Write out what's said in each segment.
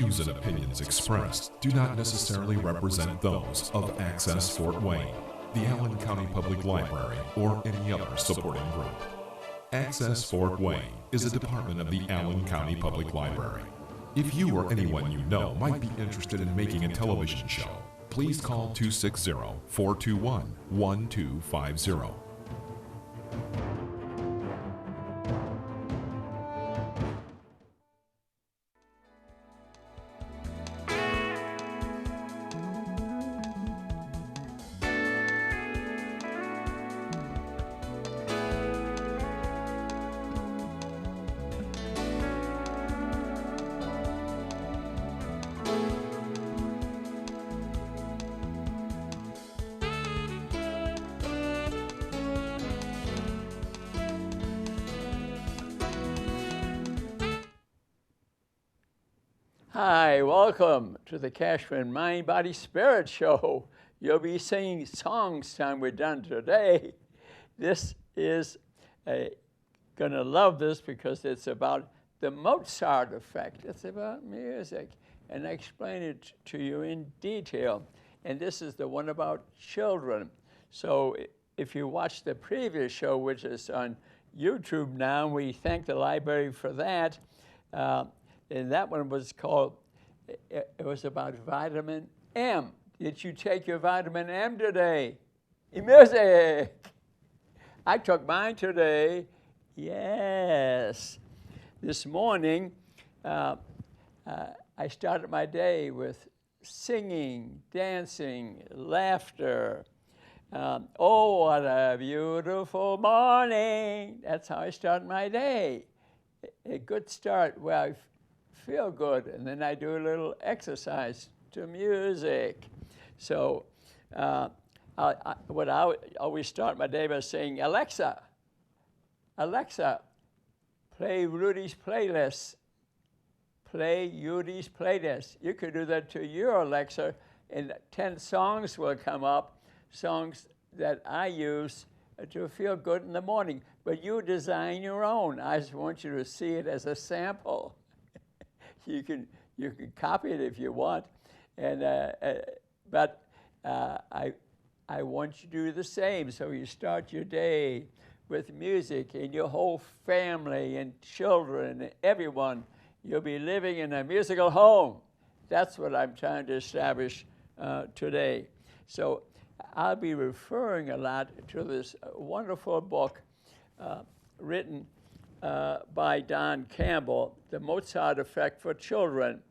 views and opinions expressed do not necessarily represent those of Access Fort Wayne, the Allen County Public Library, or any other supporting group. Access Fort Wayne is a department of the Allen County Public Library. If you or anyone you know might be interested in making a television show, please call 260-421-1250. Hi, welcome to the Kachmann Mind, Body, Spirit Show. You'll be singing songs time we're done today. This is gonna love this because it's about the Mozart effect. It's about music, and I explain it to you in detail. And this is the one about children. So if you watch the previous show, which is on YouTube now, we thank the library for that. And that one was called, it was about vitamin M. Did you take your vitamin M today? Music! I took mine today. Yes. This morning, I started my day with singing, dancing, laughter. Oh, what a beautiful morning. That's how I start my day. A good start. Well, I feel good, and then I do a little exercise to music. So I always start my day by saying, Alexa, Alexa, play Rudy's playlist. Play Rudy's playlist. You could do that to your Alexa, and 10 songs will come up, songs that I use to feel good in the morning. But you design your own. I just want you to see it as a sample. You can copy it if you want, and but I want you to do the same. So you start your day with music, and your whole family and children and everyone, you'll be living in a musical home. That's what I'm trying to establish today. So I'll be referring a lot to this wonderful book written by Don Campbell, The Mozart Effect for Children,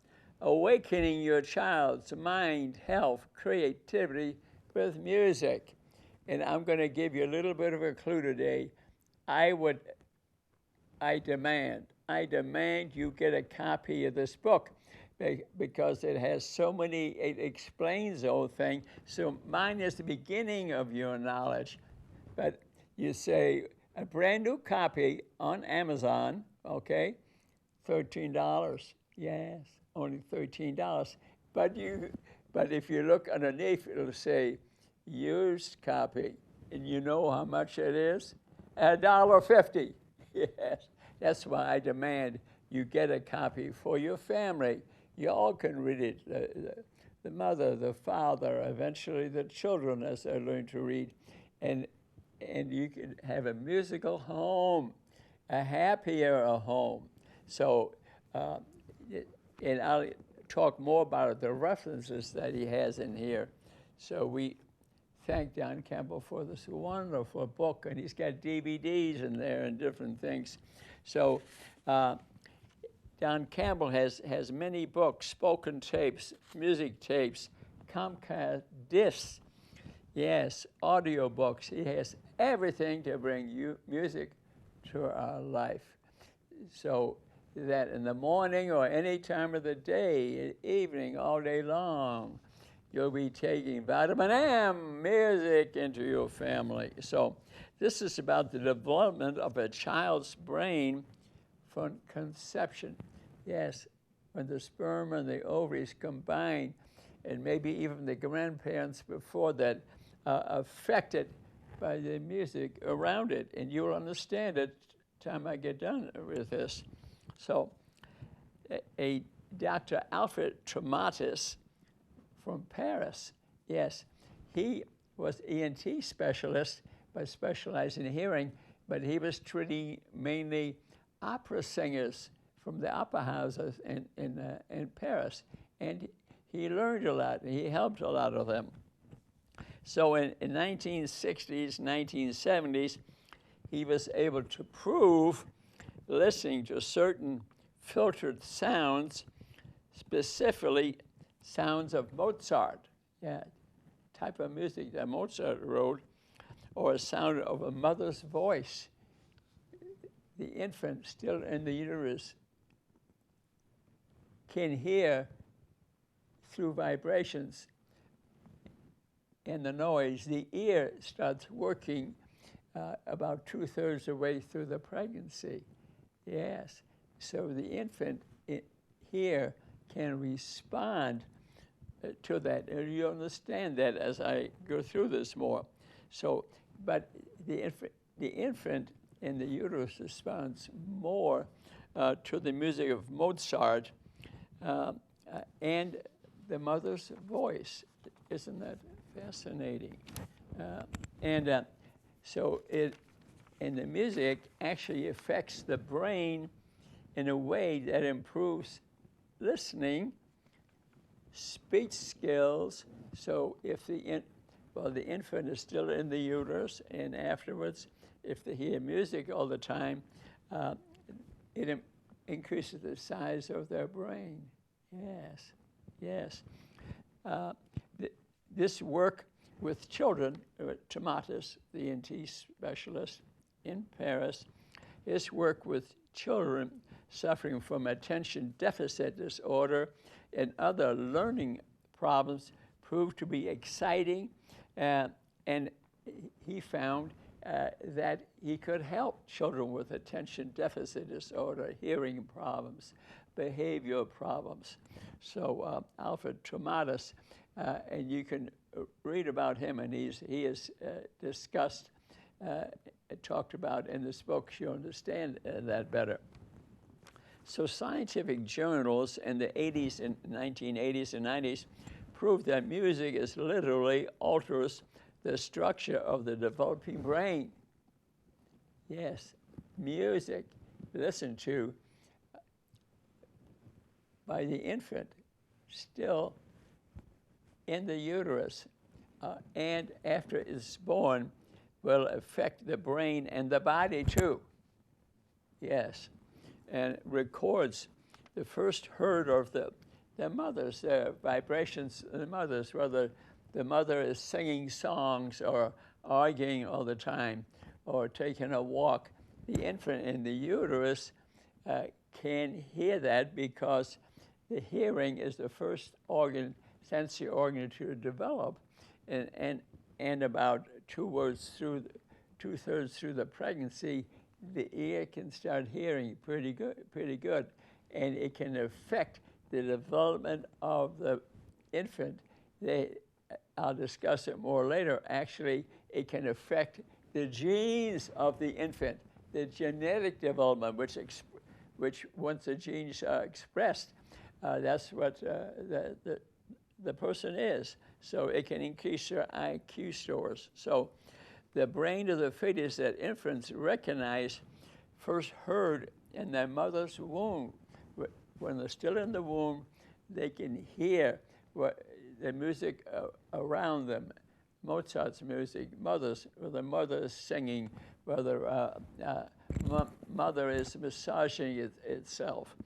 Awakening Your Child's Mind, Health, Creativity with Music. And I'm going to give you a little bit of a clue today. I demand you get a copy of this book because it has so many, it explains the whole thing. So mine is the beginning of your knowledge, but you say, a brand new copy on Amazon, okay, $13. Yes, only $13. But if you look underneath, it'll say used copy, and you know how much it is? $1.50. Yes, that's why I demand you get a copy for your family. You all can read it. The mother, the father, eventually the children as they learn to read, and you can have a musical home, a happier home. So, and I'll talk more about the references that he has in here. So we thank Don Campbell for this wonderful book, and he's got DVDs in there and different things. So Don Campbell has many books, spoken tapes, music tapes, Comcast discs. Yes, audio books. He has everything to bring you music to our life. So that in the morning or any time of the day, evening, all day long, you'll be taking vitamin M music into your family. So this is about the development of a child's brain from conception. Yes, when the sperm and the ovaries combine, and maybe even the grandparents before that, affected by the music around it, and you'll understand it time I get done with this. So a Dr. Alfred Trematis from Paris. Yes, he was ENT specialist, but specialized in hearing, but he was treating mainly opera singers from the opera houses in Paris. And he learned a lot, and he helped a lot of them. So in 1960s, 1970s, he was able to prove listening to certain filtered sounds, specifically sounds of Mozart, type of music that Mozart wrote, or a sound of a mother's voice. The infant still in the uterus can hear through vibrations and the noise. The ear starts working about 2/3 of the way through the pregnancy. Yes, so the infant here can respond to that, and you understand that as I go through this more. So, but the infant in the uterus responds more to the music of Mozart and the mother's voice. Isn't that fascinating? So the music actually affects the brain in a way that improves listening, speech skills. So if the infant is still in the uterus, and afterwards, if they hear music all the time, it increases the size of their brain. Yes, yes. This work with children, Trematis, the ENT specialist in Paris, his work with children suffering from attention deficit disorder and other learning problems proved to be exciting, and he found that he could help children with attention deficit disorder, hearing problems, behavioral problems. So Alfred Trematis, and you can read about him, and he is discussed, talked about in this book. You understand that better. So scientific journals in the 80s and 1980s and 90s proved that music literally alters the structure of the developing brain. Yes, music listened to by the infant still in the uterus and after it's born will affect the brain and the body too. Yes, and it records the first heard of the mothers, the vibrations of the mothers, whether the mother is singing songs or arguing all the time or taking a walk. The infant in the uterus can hear that because the hearing is the first organ, sensory organ to develop, and about 2/3 through the pregnancy, the ear can start hearing pretty good, and it can affect the development of the infant. I'll discuss it more later. Actually, it can affect the genes of the infant, the genetic development, which once the genes are expressed, that's what the person is. So it can increase their IQ scores. So the brain of the fetus that infants recognize first heard in their mother's womb. When they're still in the womb, they can hear the music around them. Mozart's music, whether the mother is singing, whether mother is massaging itself.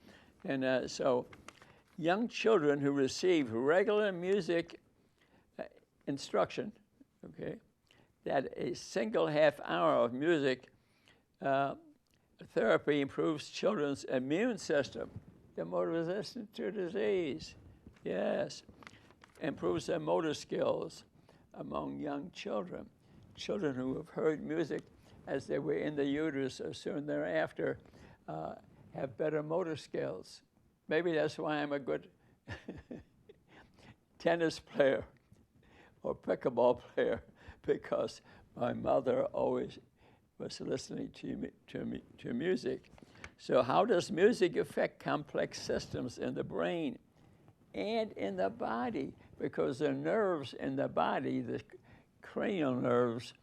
And so young children who receive regular music instruction, okay, that a single half hour of music therapy improves children's immune system. They're more resistant to disease. Yes. Improves their motor skills among young children. Children who have heard music as they were in the uterus or soon thereafter have better motor skills. Maybe that's why I'm a good tennis player or pickleball player, because my mother always was listening to music. So how does music affect complex systems in the brain and in the body? Because the nerves in the body, the cranial nerves,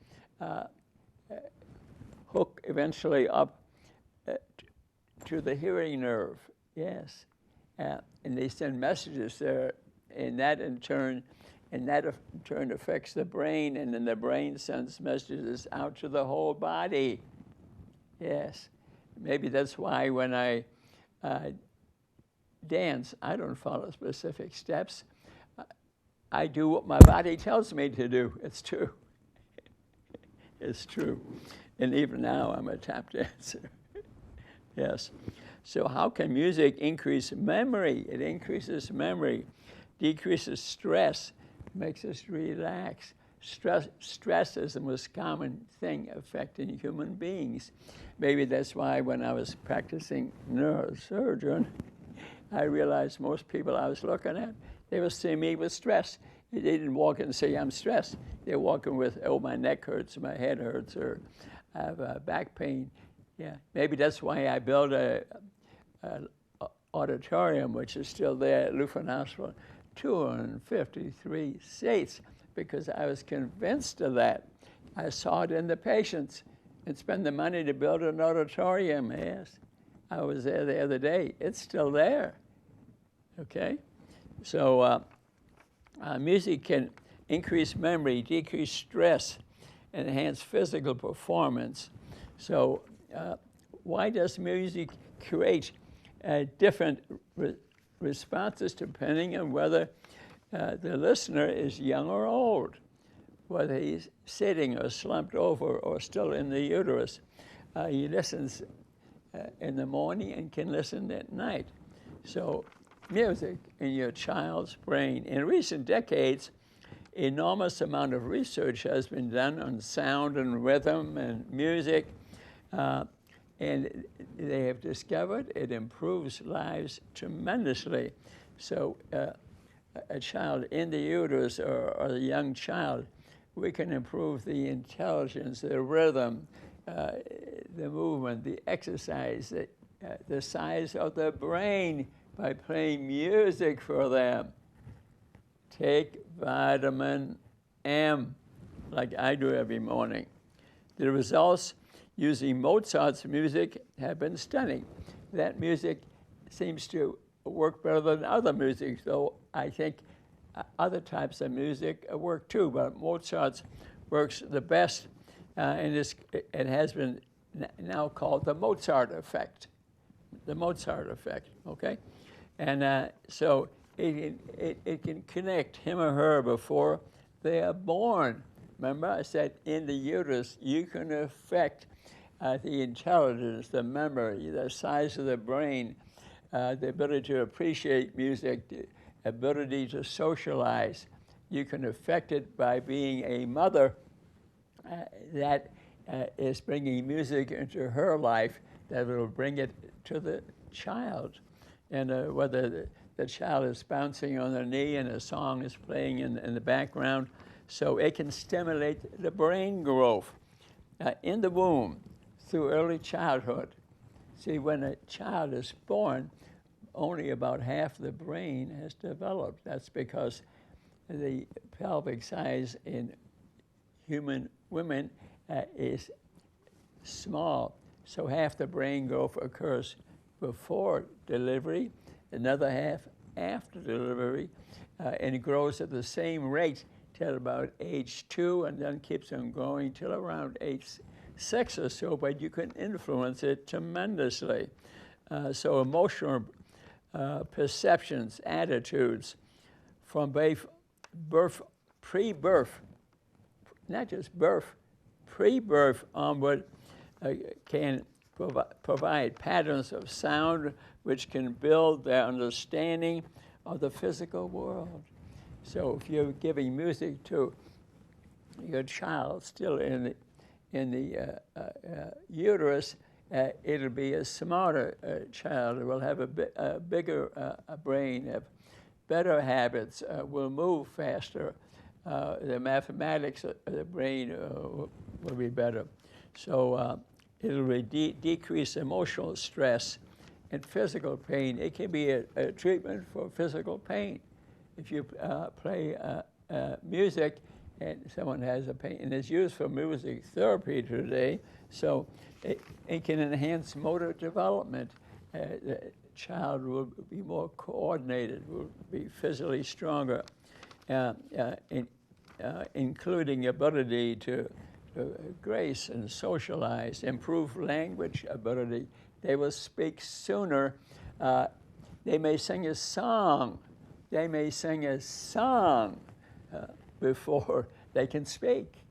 hook eventually up to the hearing nerve. Yes. And they send messages there, and that in turn affects the brain, and then the brain sends messages out to the whole body. Yes. Maybe that's why when I dance, I don't follow specific steps. I do what my body tells me to do. It's true. It's true. And even now, I'm a tap dancer. Yes. So how can music increase memory? It increases memory, decreases stress, makes us relax. Stress is the most common thing affecting human beings. Maybe that's why when I was practicing neurosurgeon, I realized most people I was looking at, they were seeing me with stress. They didn't walk in and say, I'm stressed. They're walking with, oh, my neck hurts, my head hurts, or I have back pain. Yeah, maybe that's why I built a auditorium, which is still there at Lutheran Hospital, 253 seats, because I was convinced of that. I saw it in the patients and spent the money to build an auditorium. Yes, I was there the other day. It's still there. Okay, so music can increase memory, decrease stress, and enhance physical performance. So why does music create different responses depending on whether the listener is young or old, whether he's sitting or slumped over or still in the uterus? He listens in the morning and can listen at night. So music in your child's brain. In recent decades, enormous amount of research has been done on sound and rhythm and music, and they have discovered it improves lives tremendously. So a child in the uterus or a young child, we can improve the intelligence, the rhythm, the movement, the exercise, the size of the brain by playing music for them. Take vitamin M, like I do every morning. The results using Mozart's music have been stunning. That music seems to work better than other music, though I think other types of music work too, but Mozart's works the best, and it has been now called the Mozart effect. The Mozart effect, okay? And so it can connect him or her before they are born. Remember, I said in the uterus, you can affect the intelligence, the memory, the size of the brain, the ability to appreciate music, the ability to socialize. You can affect it by being a mother that is bringing music into her life that will bring it to the child. And whether the child is bouncing on their knee and a song is playing in the background, so it can stimulate the brain growth in the womb through early childhood. See, when a child is born, only about half the brain has developed. That's because the pelvic size in human women is small. So half the brain growth occurs before delivery, another half after delivery, and it grows at the same rate till about age 2, and then keeps on growing till around age 6 or so, but you can influence it tremendously. So emotional perceptions, attitudes from birth, pre-birth, not just birth, pre-birth onward, can provide patterns of sound which can build their understanding of the physical world. So if you're giving music to your child still in the uterus, it'll be a smarter child. It will have a bigger brain, have better habits, will move faster. The mathematics of the brain will be better. So It'll decrease emotional stress and physical pain. It can be a treatment for physical pain. If you play music and someone has a pain, and it's used for music therapy today, so it can enhance motor development. The child will be more coordinated, will be physically stronger, including ability to grace and socialize, improve language ability. They will speak sooner. They may sing a song. They may sing a song before they can speak.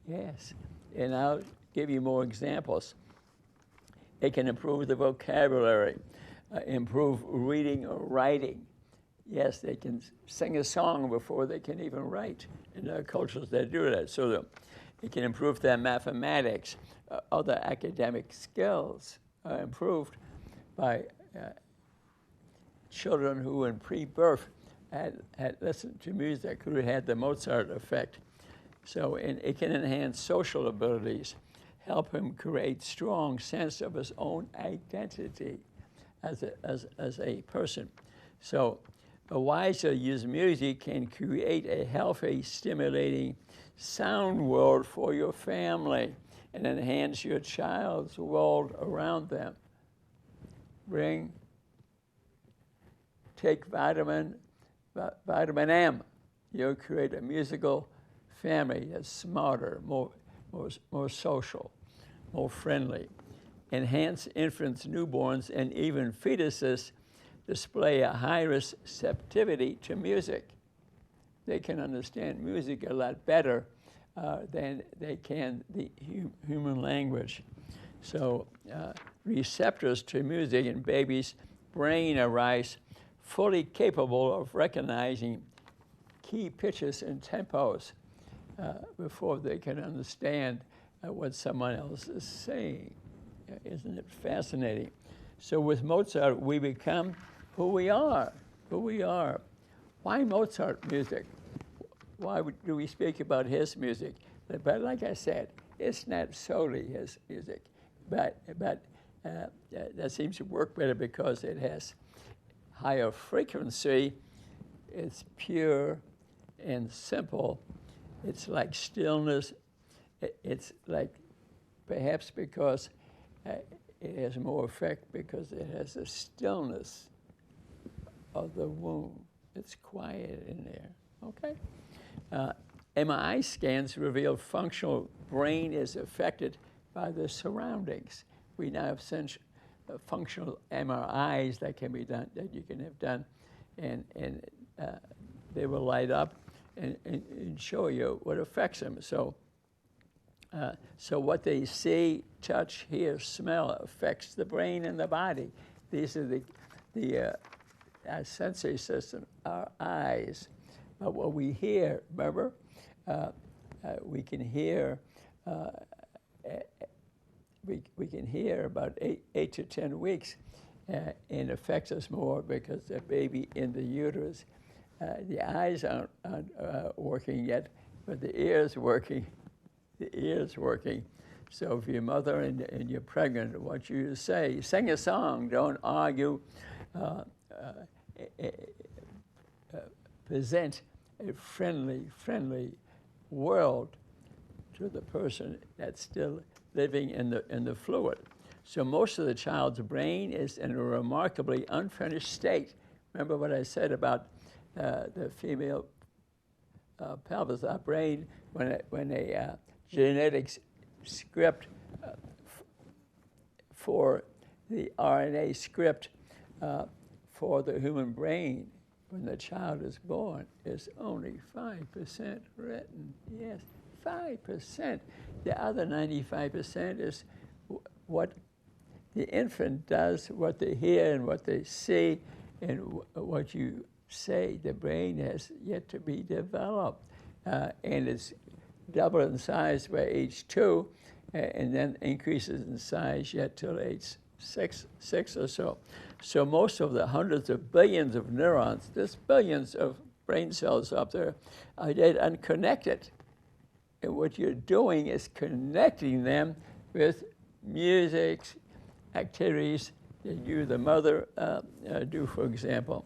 Yes, and I'll give you more examples. It can improve the vocabulary, improve reading or writing. Yes, they can sing a song before they can even write. In there are cultures that do that. So it can improve their mathematics, other academic skills are improved by children who in pre-birth had listened to music, who had the Mozart effect. So it can enhance social abilities, help him create strong sense of his own identity as a person. So a wiser use music can create a healthy, stimulating sound world for your family and enhance your child's world around them. Take vitamin M. You'll create a musical family that's smarter, more social, more friendly. Enhance infants, newborns, and even fetuses display a high receptivity to music. They can understand music a lot better than they can the human language. So receptors to music in babies' brain arise fully capable of recognizing key pitches and tempos before they can understand what someone else is saying. Isn't it fascinating? So with Mozart, we become who we are. Why Mozart music? Why do we speak about his music? But like I said, it's not solely his music, but that seems to work better because it has higher frequency. It's pure and simple. It's like stillness. It's like perhaps because it has more effect because it has a stillness of the womb. It's quiet in there, okay? MRI scans reveal functional brain is affected by the surroundings. We now have functional MRIs that can be done, that you can have done, and they will light up and show you what affects them. So what they see, touch, hear, smell affects the brain and the body. These are our sensory system, our eyes. What we hear, remember, we can hear. We can hear about 8 to 10 weeks, and it affects us more because the baby in the uterus, the eyes aren't working yet, but the ear's working. The ear's working. So if your mother and you're pregnant, I want you to sing a song. Don't argue. Present a friendly world to the person that's still living in the fluid. So most of the child's brain is in a remarkably unfinished state. Remember what I said about the female pelvis, our brain, when a genetics script for the RNA script for the human brain when the child is born is only 5% written. Yes, 5%. The other 95% is what the infant does, what they hear and what they see, and what you say. The brain has yet to be developed, and it's double in size by age 2, and then increases in size yet till age six or so. So most of the hundreds of billions of neurons, there's billions of brain cells up there, are yet unconnected. And what you're doing is connecting them with music activities that you, the mother, do, for example.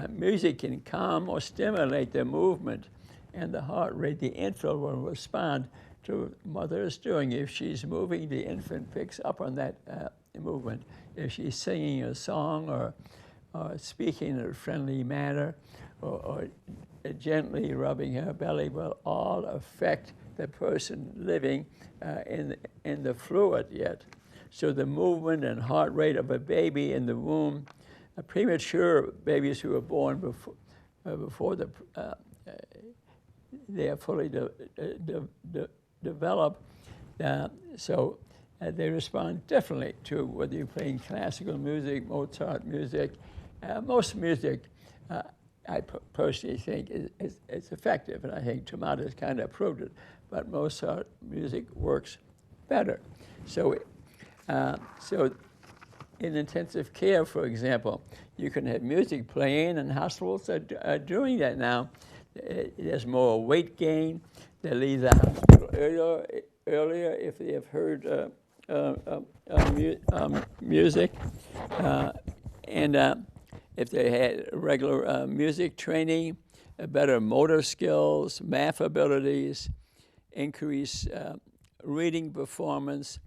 Music can calm or stimulate the movement and the heart rate. The infant will respond to what mother is doing. If she's moving, the infant picks up on that movement. If she's singing a song or speaking in a friendly manner or gently rubbing her belly, will all affect the person living in the fluid yet. So the movement and heart rate of a baby in the womb, premature babies who are born before they are fully developed, so they respond differently to whether you're playing classical music, Mozart music. Most music, I personally think, is effective, and I think Tomatoes kind of proved it, but Mozart music works better. So in intensive care, for example, you can have music playing, and hospitals are doing that now. There's more weight gain. They leave the hospital earlier if they have heard music. And if they had regular music training, better motor skills, math abilities, increase reading performance.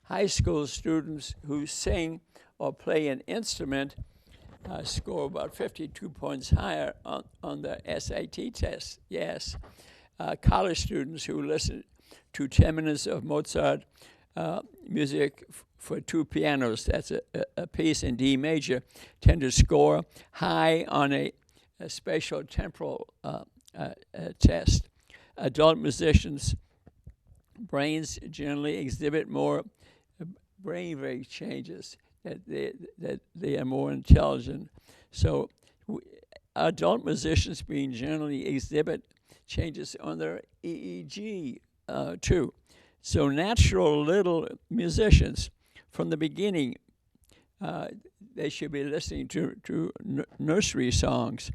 High school students who sing or play an instrument score about 52 points higher on the SAT test, yes. College students who listen to 10 minutes of Mozart music for two pianos, that's a piece in D major, tend to score high on a spatial temporal test. Adult musicians' brains generally exhibit more brainwave changes, that they are more intelligent. So adult musicians being generally exhibit changes on their EEG too. So natural little musicians, from the beginning, they should be listening to nursery songs,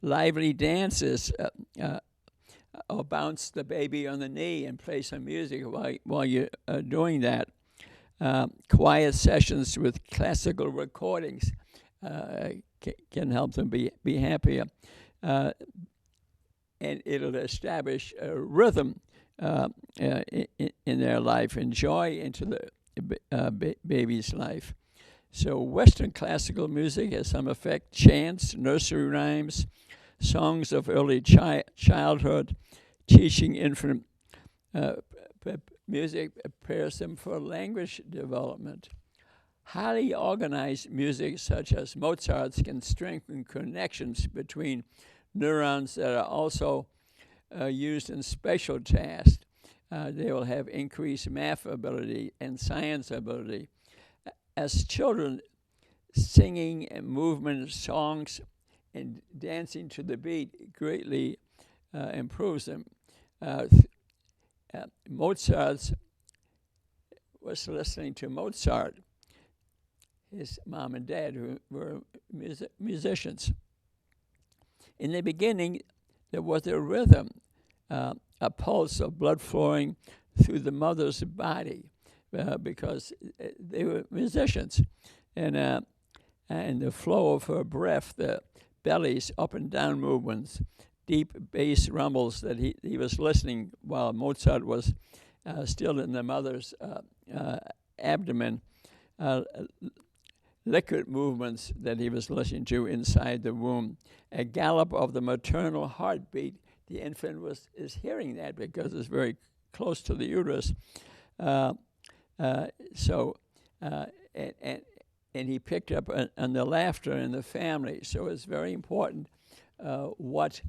lively dances, or bounce the baby on the knee and play some music while you're doing that. Quiet sessions with classical recordings can help them be happier. And it'll establish a rhythm in their life and joy into the baby's life. So Western classical music has some effect. Chants, nursery rhymes, songs of early childhood, teaching infant music prepares them for language development. Highly organized music such as Mozart's can strengthen connections between neurons that are also used in special tasks. They will have increased math ability and science ability. As children, singing and movement, songs, and dancing to the beat greatly improves them. Mozart was listening to Mozart, his mom and dad, who were musicians. In the beginning, there was a rhythm, a pulse of blood flowing through the mother's body because they were musicians. And the flow of her breath, the belly's up and down movements, deep bass rumbles that he was listening while Mozart was still in the mother's abdomen, liquid movements that he was listening to inside the womb, a gallop of the maternal heartbeat. The infant is hearing that because it's very close to the uterus. And he picked up on the laughter in the family. So it's very important what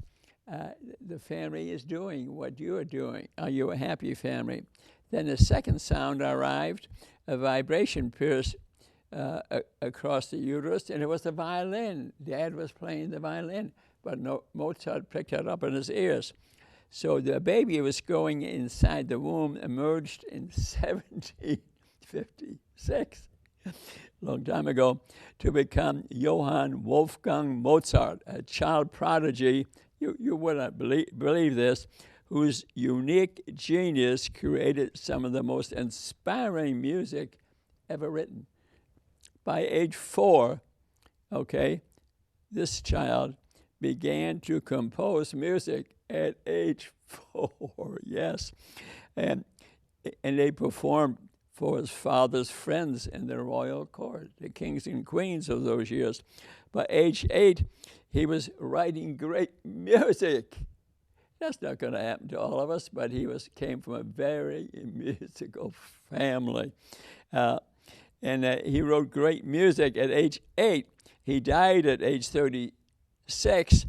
the family is doing, what you are doing. Are you a happy family? Then the second sound arrived, a vibration pierced across the uterus, and it was the violin. Dad was playing the violin, but Mozart picked it up in his ears. So the baby was going inside the womb, emerged in 1756, a long time ago, to become Johann Wolfgang Mozart, a child prodigy, you wouldn't believe this, whose unique genius created some of the most inspiring music ever written. By age 4, okay, this child began to compose music at age 4, yes. And they performed for his father's friends in the royal court, the kings and queens of those years. By age 8, he was writing great music. That's not going to happen to all of us, but he came from a very musical family. And he wrote great music at age 8. He died at age 36,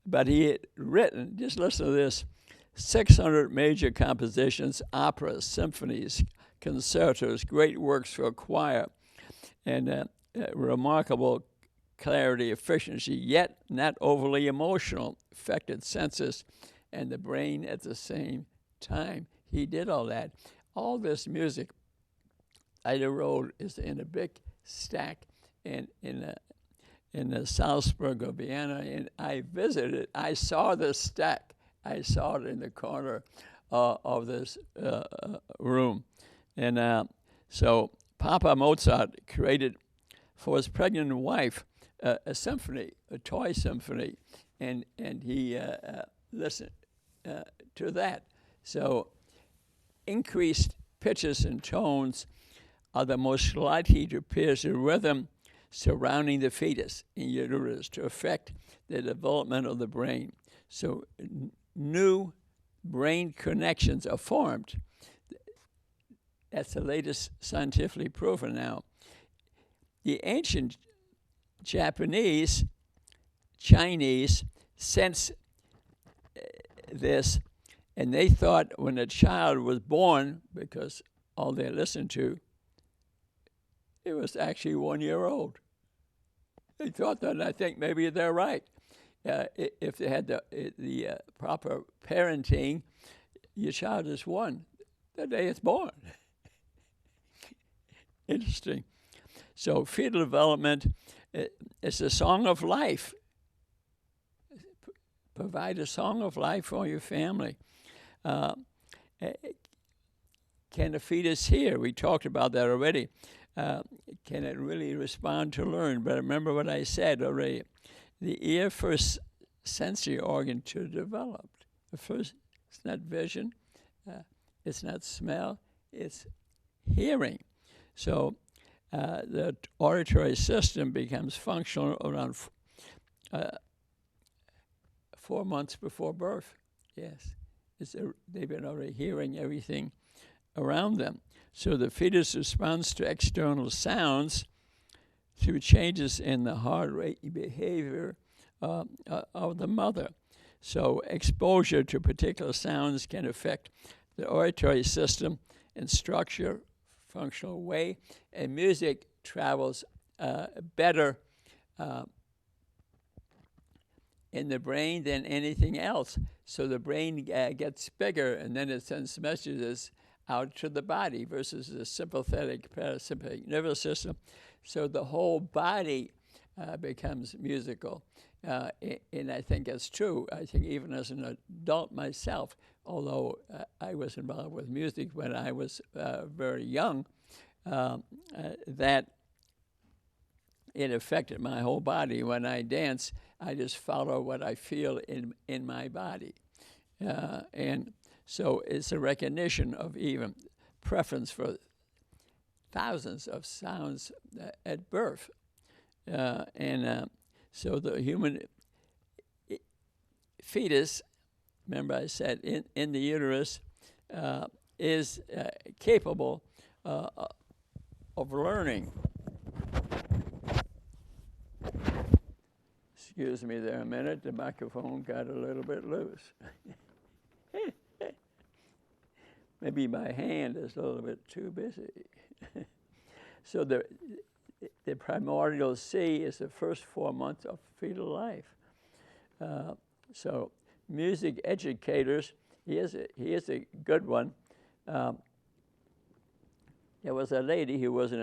but he had written, just listen to this, 600 major compositions, operas, symphonies, concertos, great works for choir, and remarkable clarity, efficiency, yet not overly emotional, affected senses and the brain at the same time. He did all that. All this music I wrote is in a big stack in the Salzburg of Vienna, and I visited. I saw this stack. I saw it in the corner of this room. And so Papa Mozart created for his pregnant wife a symphony, a toy symphony, and he listened to that. So increased pitches and tones are the most likely to pierce the rhythm surrounding the fetus in uterus to affect the development of the brain. So new brain connections are formed. That's the latest scientifically proven now. The ancient Japanese, Chinese sensed this, and they thought when a child was born, because all they listened to, it was actually 1 year old. They thought that, and I think maybe they're right. If they had the proper parenting, your child is 1 the day it's born. Interesting. So fetal development is a song of life. Provide a song of life for your family. Can a fetus hear? We talked about that already. Can it really respond to learn? But remember what I said already. The ear, first sensory organ to develop. The first, it's not vision, it's not smell, it's hearing. So the auditory system becomes functional around 4 months before birth. Yes, they've been already hearing everything around them. So the fetus responds to external sounds through changes in the heart rate and behavior of the mother. So exposure to particular sounds can affect the auditory system in structure, functional way, and music travels better in the brain than anything else. So the brain gets bigger, and then it sends messages out to the body versus the sympathetic, parasympathetic nervous system. So the whole body becomes musical. And I think that's true. I think even as an adult myself, although I was involved with music when I was very young, that it affected my whole body. When I dance, I just follow what I feel in my body. And so it's a recognition of even preference for thousands of sounds at birth. So the human fetus, remember I said in the uterus, is capable of learning. Excuse me there a minute, the microphone got a little bit loose. Maybe my hand is a little bit too busy. So the primordial C is the first 4 months of fetal life. So music educators, he is a good one. There was a lady who was in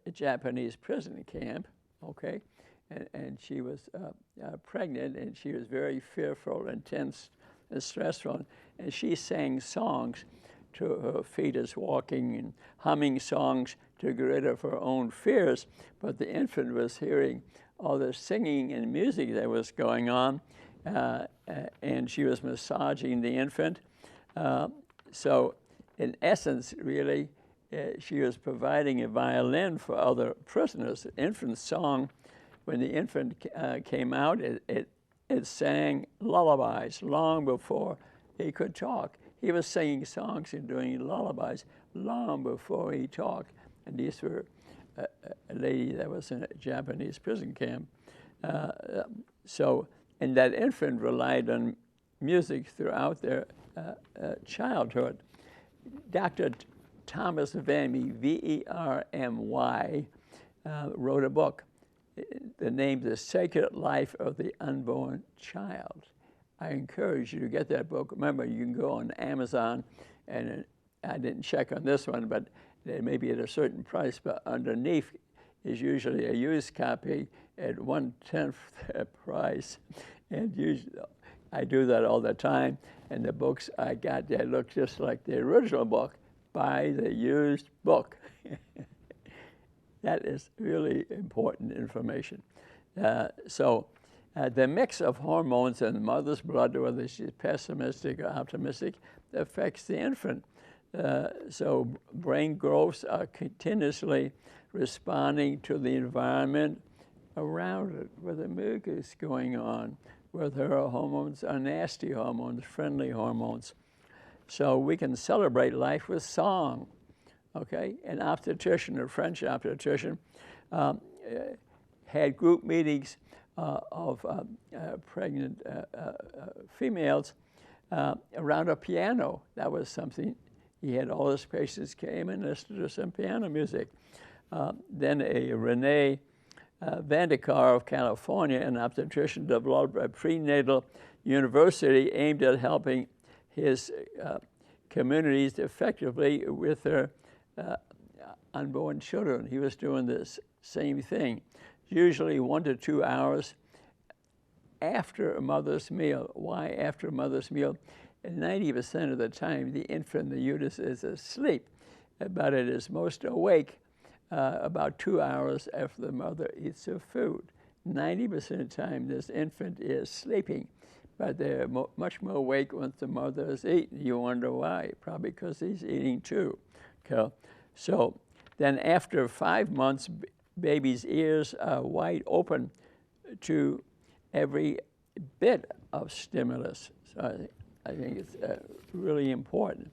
a Japanese prison camp, okay, and she was pregnant, and she was very fearful and tense and stressful, and she sang songs to her fetus, walking and humming songs to get rid of her own fears. But the infant was hearing all the singing and music that was going on, and she was massaging the infant. So in essence, really, she was providing a violin for other prisoners. The infant's song, when the infant came out, it sang lullabies long before he could talk. He was singing songs and doing lullabies long before he talked. And these were a lady that was in a Japanese prison camp. And that infant relied on music throughout their childhood. Dr. Thomas Vermy, V-E-R-M-Y, wrote a book. The name, The Sacred Life of the Unborn Child. I encourage you to get that book. Remember, you can go on Amazon, and I didn't check on this one, but they may be at a certain price, but underneath is usually a used copy at 1/10 the price. And usually, I do that all the time, and the books I got, they look just like the original book. Buy the used book. That is really important information. The mix of hormones in the mother's blood, whether she's pessimistic or optimistic, affects the infant. So brain growths are continuously responding to the environment around it, where the milk is going on, whether her hormones are nasty hormones, friendly hormones. So we can celebrate life with song. Okay, an obstetrician, a French obstetrician, had group meetings of pregnant females around a piano. That was something. He had all his patients came and listened to some piano music. Then a Renee Vandekar of California, an obstetrician, developed a prenatal university aimed at helping his communities effectively with their unborn children. He was doing this same thing, usually 1 to 2 hours after a mother's meal. Why after a mother's meal? And 90% of the time, the infant, the uterus, is asleep, but it is most awake about 2 hours after the mother eats her food. 90% of the time, this infant is sleeping, but they're much more awake once the mother has eaten. You wonder why? Probably because he's eating too. Okay. So then after 5 months, baby's ears are wide open to every bit of stimulus. So I think it's really important.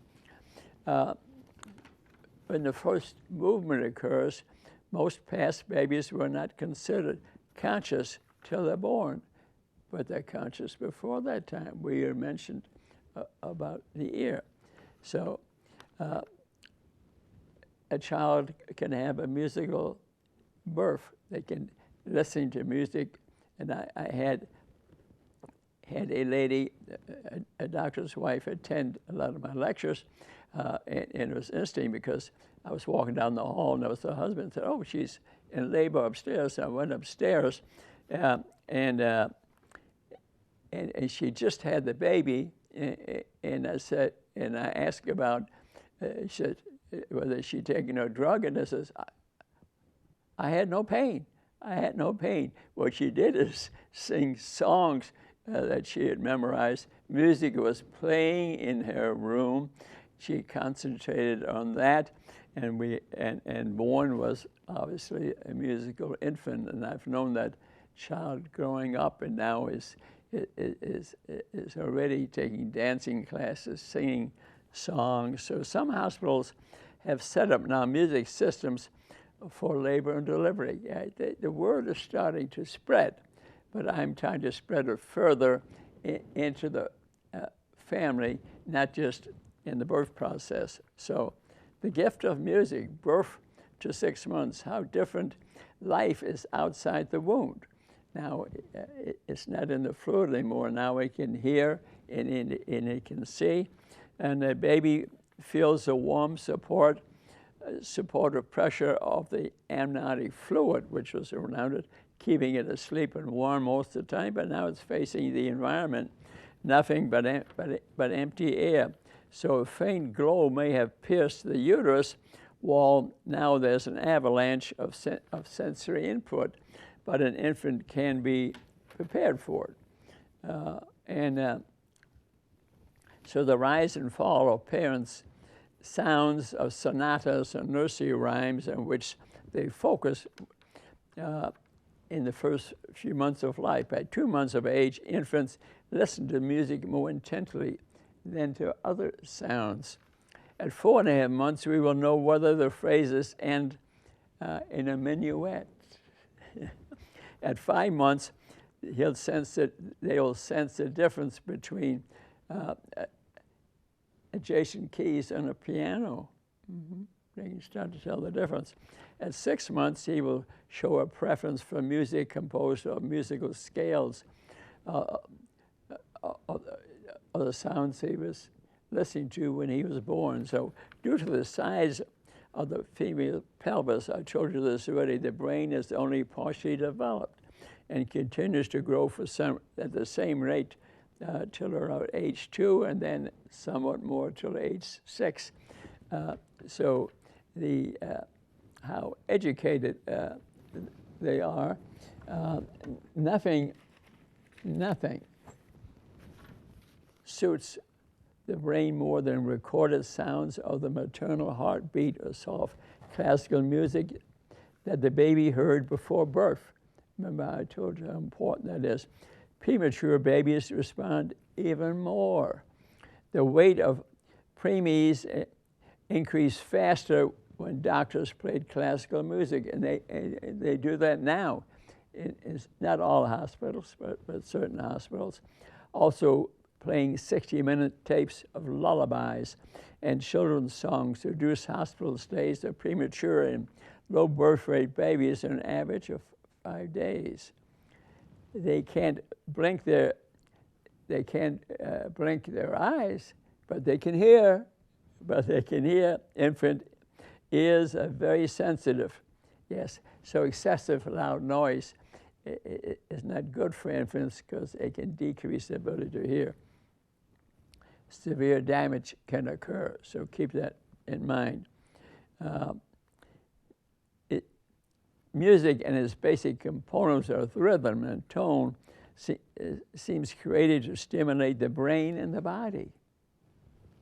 When the first movement occurs, most past babies were not considered conscious till they're born, but they're conscious before that time. We mentioned about the ear. So a child can have a musical birth. They can listen to music, and I had a lady, a doctor's wife, attend a lot of my lectures, and it was interesting because I was walking down the hall, and there was her husband said, "Oh, she's in labor upstairs." So I went upstairs, and she just had the baby, and I said, and I asked about, she said, whether she'd taken her drug, and I says, I had no pain. I had no pain. What she did is sing songs that she had memorized. Music was playing in her room. She concentrated on that, and born was obviously a musical infant. And I've known that child growing up, and now is already taking dancing classes, singing songs. So some hospitals have set up now music systems for labor and delivery. The word is starting to spread, but I'm trying to spread it further into the family, not just in the birth process. So the gift of music, birth to 6 months, how different life is outside the wound. Now, it's not in the fluid anymore. Now it can hear and it can see, and the baby feels the warm supportive pressure of the amniotic fluid, which was around it, keeping it asleep and warm most of the time, but now it's facing the environment, nothing but empty air. So a faint glow may have pierced the uterus, while now there's an avalanche of sensory input, but an infant can be prepared for it. So the rise and fall of parents' sounds of sonatas and nursery rhymes in which they focus in the first few months of life. At 2 months of age, infants listen to music more intently than to other sounds. At 4.5 months, we will know whether the phrases end in a minuet. At 5 months, they'll sense the difference between adjacent keys on a piano. They can start to tell the difference. At 6 months, he will show a preference for music composed of musical scales of the sounds he was listening to when he was born. So due to the size of the female pelvis, I told you this already, the brain is only partially developed and continues to grow at the same rate till around age 2, and then somewhat more till age 6. So how educated they are, nothing suits the brain more than recorded sounds of the maternal heartbeat or soft classical music that the baby heard before birth. Remember, I told you how important that is. Premature babies respond even more. The weight of preemies increased faster when doctors played classical music, and they do that now. It's not all hospitals, but certain hospitals. Also, playing 60-minute tapes of lullabies and children's songs to reduce hospital stays of premature and low birth rate babies an average of 5 days. They can't blink their eyes, but they can hear. Infant ears are very sensitive. Yes, so excessive loud noise is not good for infants because it can decrease the ability to hear. Severe damage can occur, so keep that in mind. Music and its basic components of rhythm and tone seems created to stimulate the brain and the body.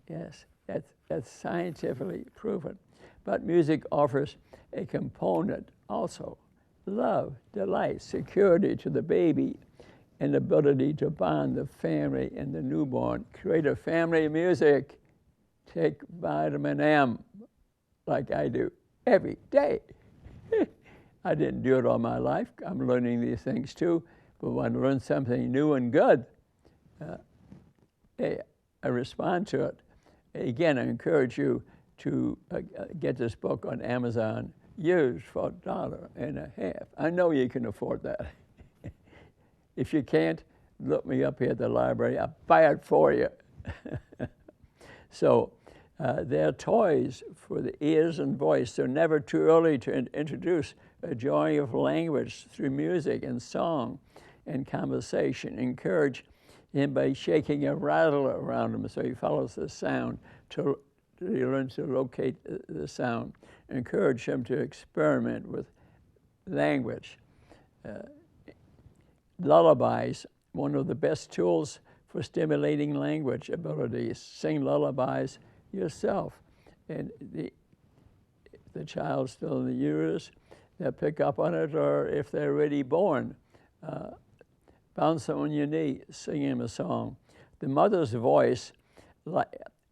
Yes, that's scientifically proven. But music offers a component also: love, delight, security to the baby, and ability to bond the family and the newborn. Create a family of music. Take vitamin M like I do every day. I didn't do it all my life. I'm learning these things too. But when I learn something new and good, I respond to it. Again, I encourage you to get this book on Amazon, used for $1.50. I know you can afford that. If you can't, look me up here at the library. I'll buy it for you. So they're toys for the ears and voice. They're never too early to introduce a joy of language through music and song and conversation. Encourage him by shaking a rattle around him so he follows the sound till he learns to locate the sound. Encourage him to experiment with language. Lullabies, one of the best tools for stimulating language abilities. Sing lullabies yourself. And the child's still in the uterus, they'll pick up on it, or if they're already born, bounce on your knee, sing him a song. The mother's voice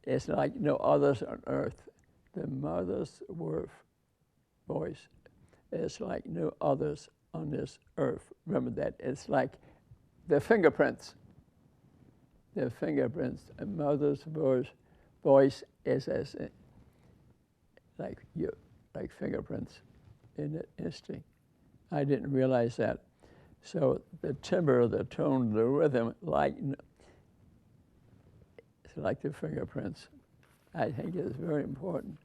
is like no others on earth. The mother's voice is like no others on this earth. Remember that. It's like the fingerprints. The fingerprints. A mother's voice is like fingerprints in the instinct. I didn't realize that. So the timbre, the tone, the rhythm, it's like the fingerprints. I think it's very important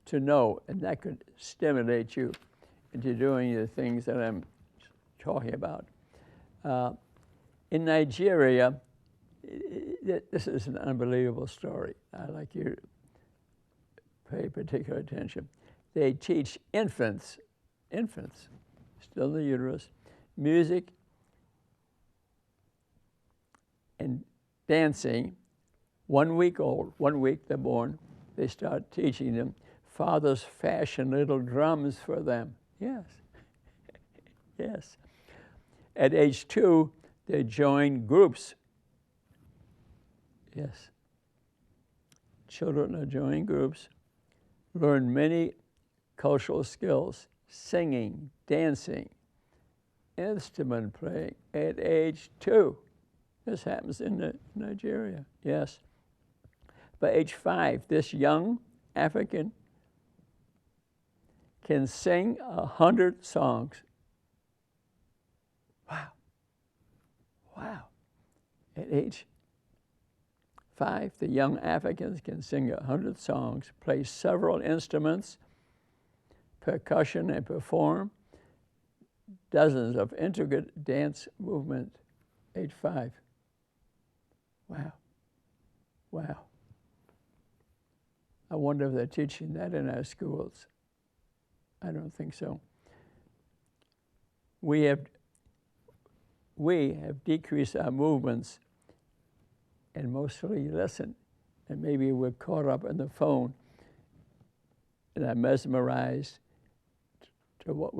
to know, and that could stimulate you into doing the things that I'm talking about. In Nigeria, This is an unbelievable story. I'd like you to pay particular attention. They teach infants, still in the uterus, music and dancing. 1 week old, 1 week they're born, they start teaching them. Fathers fashion little drums for them. Yes, yes. At age 2, they join groups. Yes. Children are joining groups, learn many cultural skills, singing, dancing, instrument playing at age 2. This happens in Nigeria, yes. By age 5, this young African can sing 100 songs. Wow. Wow. At age 5, the young Africans can sing 100 songs, play several instruments, percussion, and perform dozens of intricate dance movements. Age 5. Wow. Wow. I wonder if they're teaching that in our schools. I don't think so. We have decreased our movements and mostly listen. And maybe we're caught up in the phone and are mesmerized to what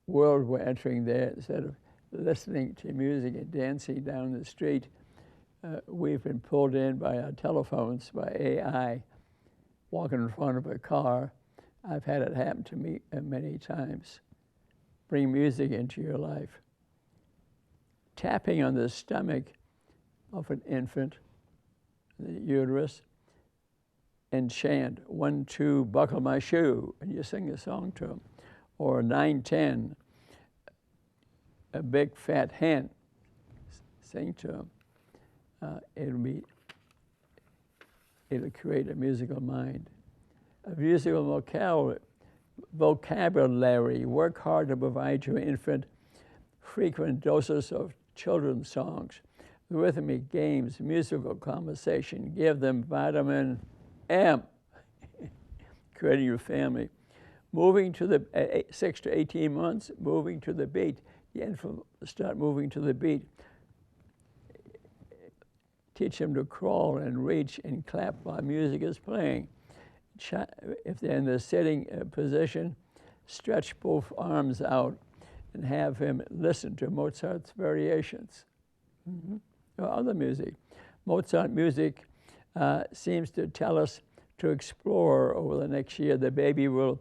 world we're entering there. Instead of listening to music and dancing down the street, we've been pulled in by our telephones, by AI, walking in front of a car. I've had it happen to me many times. Bring music into your life. Tapping on the stomach of an infant, the uterus, and chant, 1, 2, buckle my shoe, and you sing a song to them. Or 9, 10, a big fat hen, sing to them. It'll create a musical mind. A musical vocabulary. Work hard to provide your infant frequent doses of children's songs, rhythmic games, musical conversation. Give them vitamin M. Creating your family. Moving to the 6 to 18 months, moving to the beat. The infant will start moving to the beat. Teach them to crawl and reach and clap while music is playing. If they're in the sitting position, stretch both arms out and have him listen to Mozart's variations. Or other music. Mozart music seems to tell us to explore over the next year. The baby will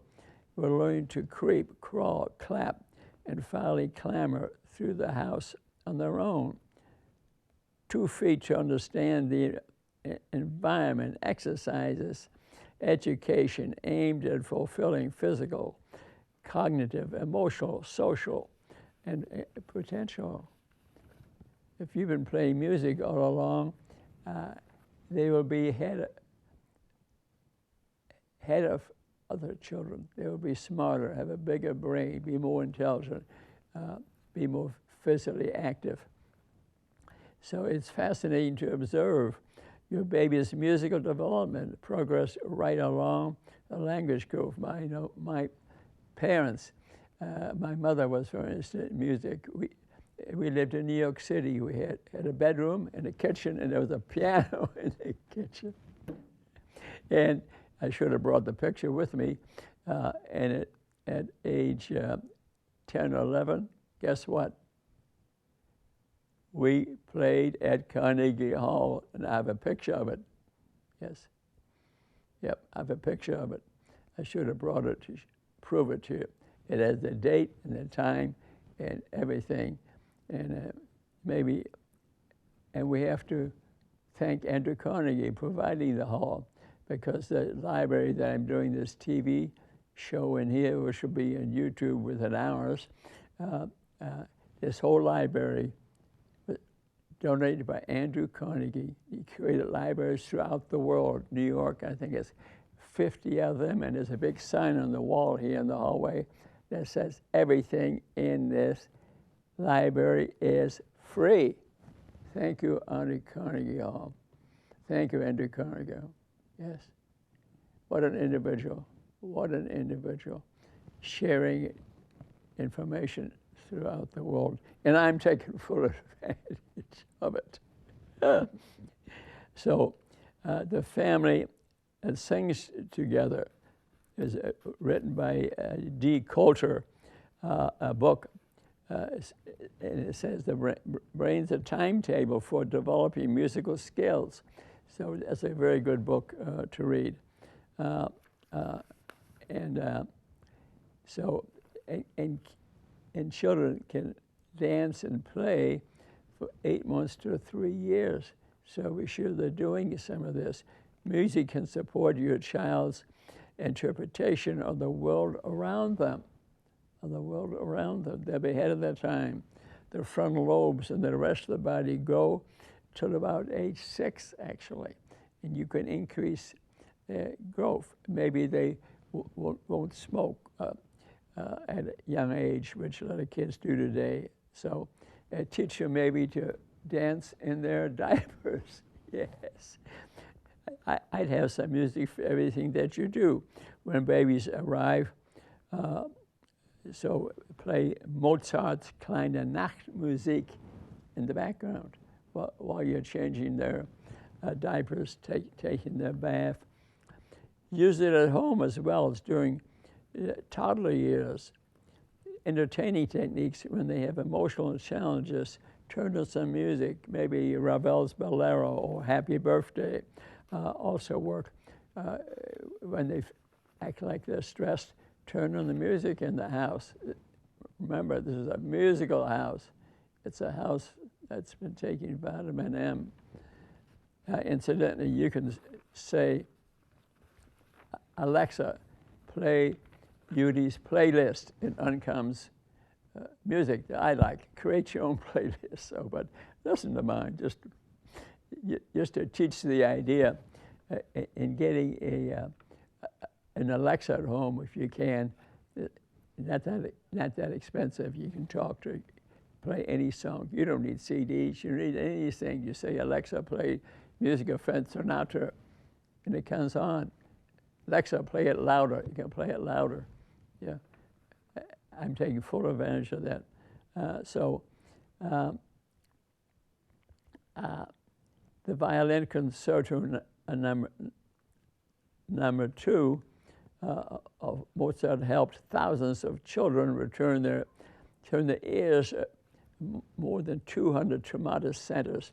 learn to creep, crawl, clap, and finally clamber through the house on their own. 2 feet to understand the environment, exercises, education aimed at fulfilling physical, cognitive, emotional, social, and potential. If you've been playing music all along, they will be ahead of other children. They will be smarter, have a bigger brain, be more intelligent, be more physically active. So it's fascinating to observe your baby's musical development progress right along the language curve. My parents, my mother was, for instance, music. We lived in New York City. We had a bedroom and a kitchen, and there was a piano in the kitchen. And I should have brought the picture with me. And at age 10 or 11, guess what? We played at Carnegie Hall, and I have a picture of it. Yes. Yep, I have a picture of it. I should have brought it to prove it to you. It has the date and the time and everything. And and we have to thank Andrew Carnegie providing the hall, because the library that I'm doing this TV show in here, which will be on YouTube within hours, this whole library donated by Andrew Carnegie. He created libraries throughout the world. New York, I think it's 50 of them, and there's a big sign on the wall here in the hallway that says everything in this library is free. Thank you, Auntie Carnegie Hall. Thank you, Andrew Carnegie. Yes. What an individual. What an individual. Sharing information throughout the world. And I'm taking full advantage of it. So the family sings together is written by D. Coulter, a book, and it says the brain's a timetable for developing musical skills. So that's a very good book to read. And children can dance and play for 8 months to 3 years. So we're sure they're doing some of this. Music can support your child's interpretation of the world around them. They'll be ahead of their time. Their frontal lobes and the rest of the body grow till about age 6, actually. And you can increase their growth. Maybe they won't smoke at a young age, which a lot of kids do today. So teach them maybe to dance in their diapers. Yes. I'd have some music for everything that you do when babies arrive. So play Mozart's kleine Nachtmusik in the background while you're changing their diapers, taking their bath. Use it at home as well as during toddler years. Entertaining techniques when they have emotional challenges. Turn to some music, maybe Ravel's Bolero or Happy Birthday. Also work when they act like they're stressed. Turn on the music in the house. Remember, this is a musical house. It's a house that's been taking vitamin M. Incidentally, you can say, Alexa, play Beauty's playlist, and on comes music that I like. Create your own playlist. So, but listen to mine. Just to teach the idea in getting an Alexa at home, if you can, not that expensive. You can talk to, play any song. You don't need CDs. You don't need anything. You say, Alexa, play music of Frank Sinatra, and it comes on. Alexa, play it louder. You can play it louder. Yeah, I'm taking full advantage of that. The violin concerto number 2 of Mozart helped thousands of children turn their ears. More than 200 Tomatis centers.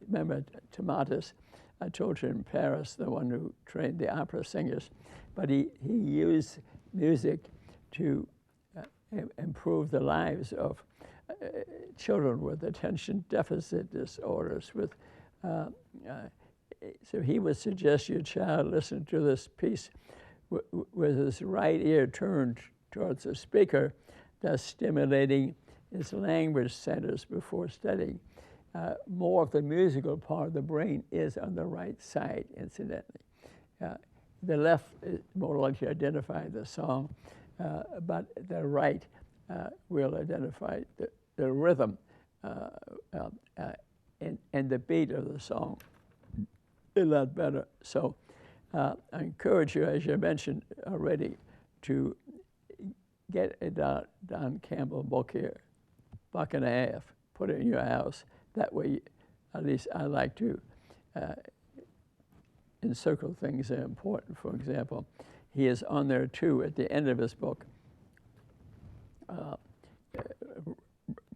Remember Tomatis? I told you in Paris, the one who trained the opera singers, but he used music to improve the lives of children with attention deficit disorders. So he would suggest your child listen to this piece with his right ear turned towards the speaker, thus stimulating his language centers before studying. More of the musical part of the brain is on the right side, incidentally. The left is more likely to identify the song, but the right will identify the rhythm and the beat of the song a lot better. So I encourage you, as you mentioned already, to get a Don Campbell book here, $1.50, put it in your house. That way, at least I like to encircle things that are important. For example, he is on there too at the end of his book,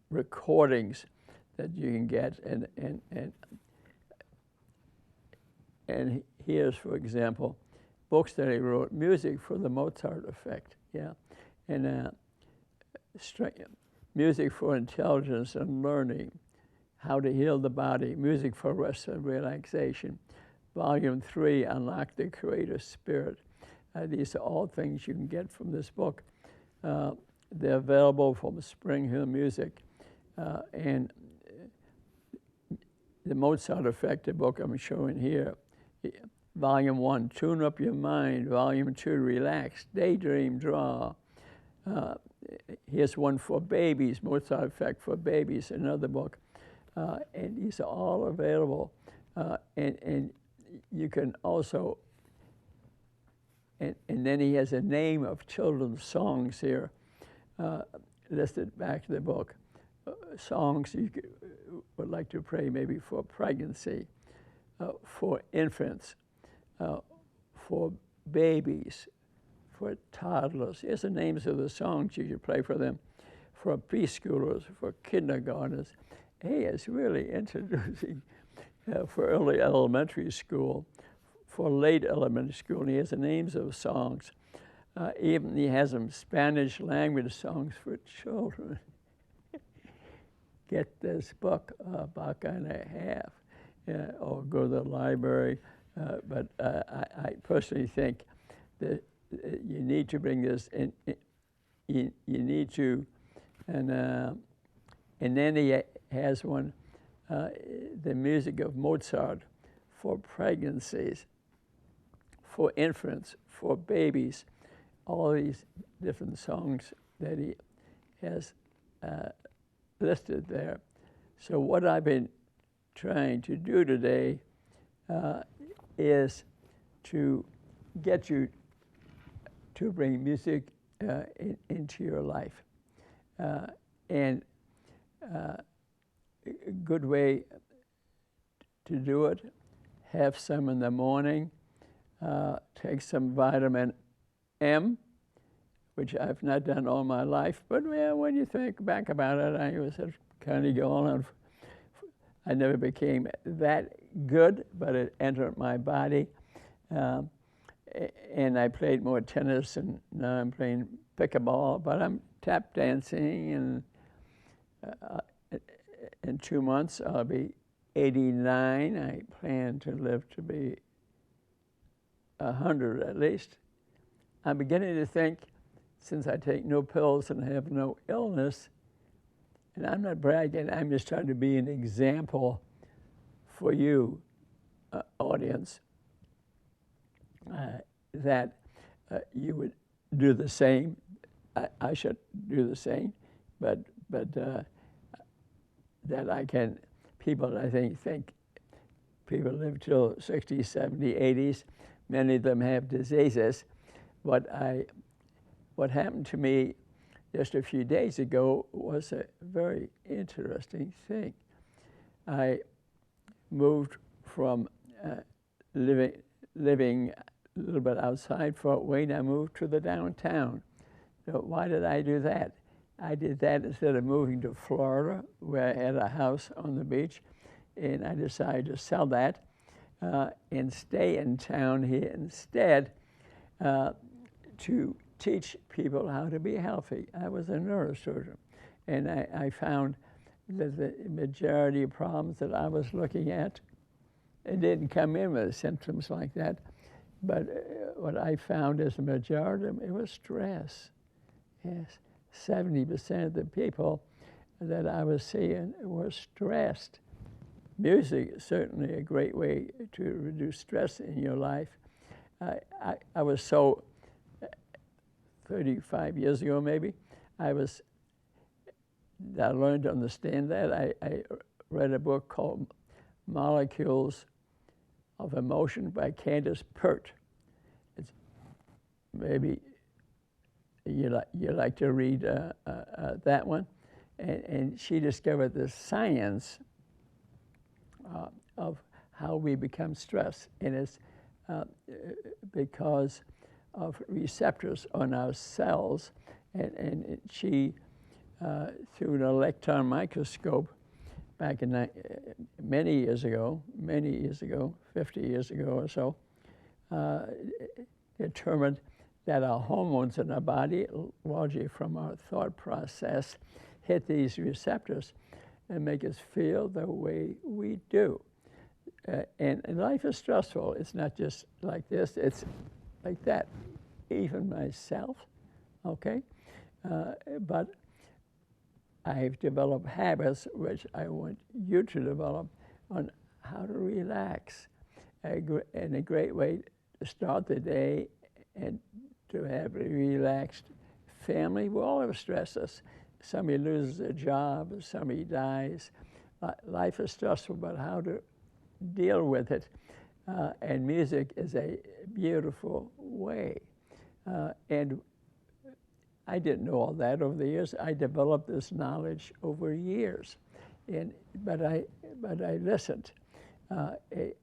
recordings that you can get, and here's, for example, books that he wrote, music for the Mozart effect, and music for intelligence and learning, how to heal the body, music for rest and relaxation. Volume 3, Unlock the Creative Spirit. These are all things you can get from this book. They're available from Spring Hill Music. And the Mozart Effect, the book I'm showing here. Volume 1, Tune Up Your Mind. Volume 2, Relax, Daydream, Draw. Here's one for babies, Mozart Effect for babies, another book. and these are all available. And you can also, and then he has a name of children's songs here listed back to the book. Songs you would like to pray maybe for pregnancy, for infants, for babies, for toddlers. Here's the names of the songs you should pray for them, for preschoolers, for kindergartners. He is really introducing for early elementary school, for late elementary school, and he has the names of songs. Even he has some Spanish language songs for children. Get this book, a buck and a half, or go to the library. But I personally think that you need to bring this in. You need to, and then he has one, the music of Mozart for pregnancies, for infants, for babies, all these different songs that he has listed there. So what I've been trying to do today is to get you to bring music into your life. And a good way to do it, have some in the morning, take some vitamin M, which I've not done all my life, but when you think back about it, I was kind of going on. I never became that good, but it entered my body. And I played more tennis, and now I'm playing pickleball, but I'm tap dancing, and in 2 months I'll be 89. I plan to live to be 100 at least. I'm beginning to think, since I take no pills and have no illness, and I'm not bragging, I'm just trying to be an example for you, audience, that you would do the same. I should do the same, but that I can, people I think people live till 60s, 70s, 80s. Many of them have diseases. What happened to me just a few days ago was a very interesting thing. I moved from living a little bit outside Fort Wayne. I moved to the downtown. So why did I do that? I did that instead of moving to Florida, where I had a house on the beach, and I decided to sell that and stay in town here instead to teach people how to be healthy. I was a neurosurgeon, and I found that the majority of problems that I was looking at, it didn't come in with symptoms like that, but what I found is the majority of it was stress. Yes, 70% of the people that I was seeing were stressed. Music is certainly a great way to reduce stress in your life. I was so, 35 years ago maybe, I learned to understand that. I read a book called Molecules of Emotion by Candace Pert. It's maybe you like to read that one. And she discovered the science of how we become stressed. And it's because of receptors on our cells. And she, through an electron microscope, back in many years ago, 50 years ago or so, determined that our hormones in our body, largely from our thought process, hit these receptors and make us feel the way we do. And life is stressful. It's not just like this, it's like that. Even myself, okay? But I've developed habits which I want you to develop on how to relax. And a great way to start the day and to have a relaxed family. We all have stresses. Somebody loses their job, somebody dies, life is stressful, but how to deal with it. And music is a beautiful way. And I didn't know all that over the years. I developed this knowledge over years, but I listened.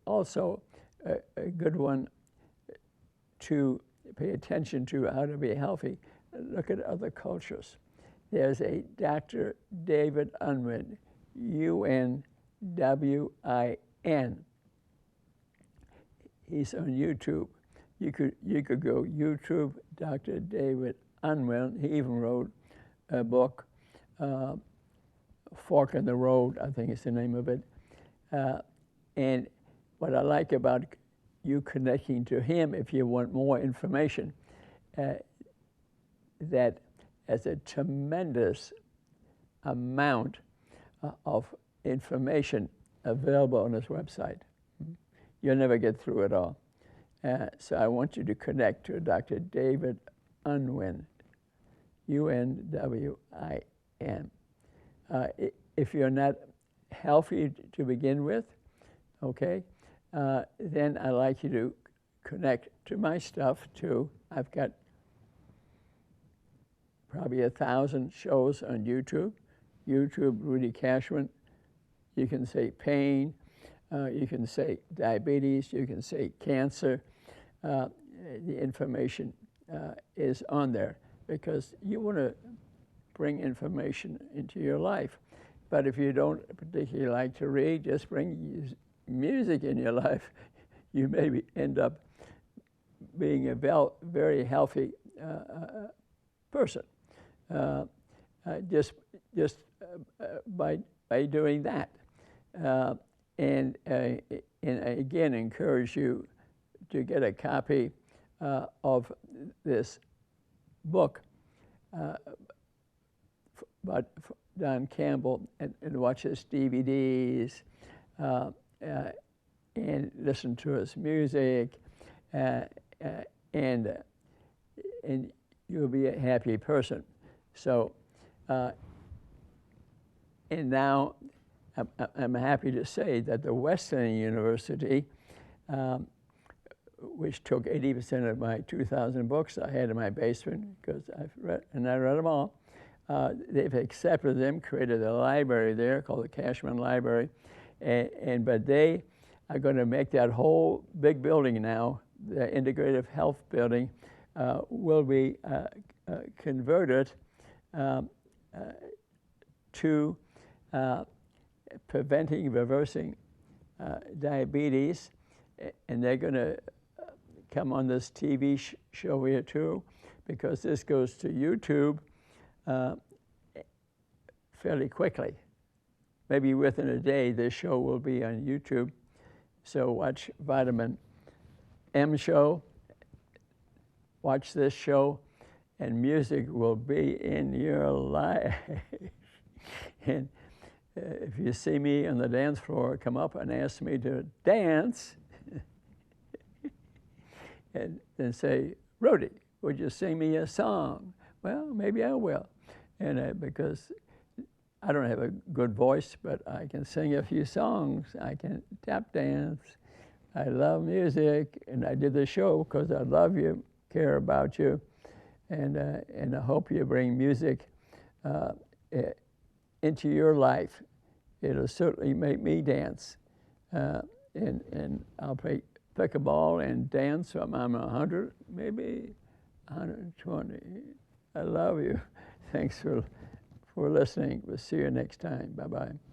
Also, a good one to pay attention to how to be healthy. Look at other cultures. There's a Dr. David Unwin, U-N-W-I-N. He's on YouTube. You could go YouTube, Dr. David Unwin. He even wrote a book, Fork in the Road, I think is the name of it. And what I like about you connecting to him, if you want more information, that has a tremendous amount of information available on his website. You'll never get through it all. So I want you to connect to Dr. David Unwin, U-N-W-I-N. If you're not healthy to begin with, okay, then I'd like you to connect to my stuff too. I've got probably 1,000 shows on YouTube. YouTube, Rudy Kachmann. You can say pain. You can say diabetes. You can say cancer. The information is on there because you want to bring information into your life. But if you don't particularly like to read, just bring music in your life. You maybe end up being a very healthy person. Just by doing that, and again encourage you to get a copy of this book by Don Campbell and watch his DVDs and listen to his music, and you'll be a happy person. So, and now I'm happy to say that the Wesleyan University, which took 80% of my 2,000 books I had in my basement, because I read them all, they've accepted them, created a library there called the Kachmann Library, but they are going to make that whole big building now, the integrative health building, will be converted to preventing, reversing diabetes, and they're going to come on this TV show here too, because this goes to YouTube fairly quickly. Maybe within a day, this show will be on YouTube. So watch Vitamin M show, watch this show, and music will be in your life. And if you see me on the dance floor, come up and ask me to dance, and then say, Rudy, would you sing me a song? Well, maybe I will. And because I don't have a good voice, but I can sing a few songs. I can tap dance. I love music, and I did the show because I love you, care about you, and I hope you bring music into your life. It'll certainly make me dance, and I'll pick a ball and dance from I'm 100, maybe 120. I love you. Thanks for listening. We'll see you next time. Bye-bye.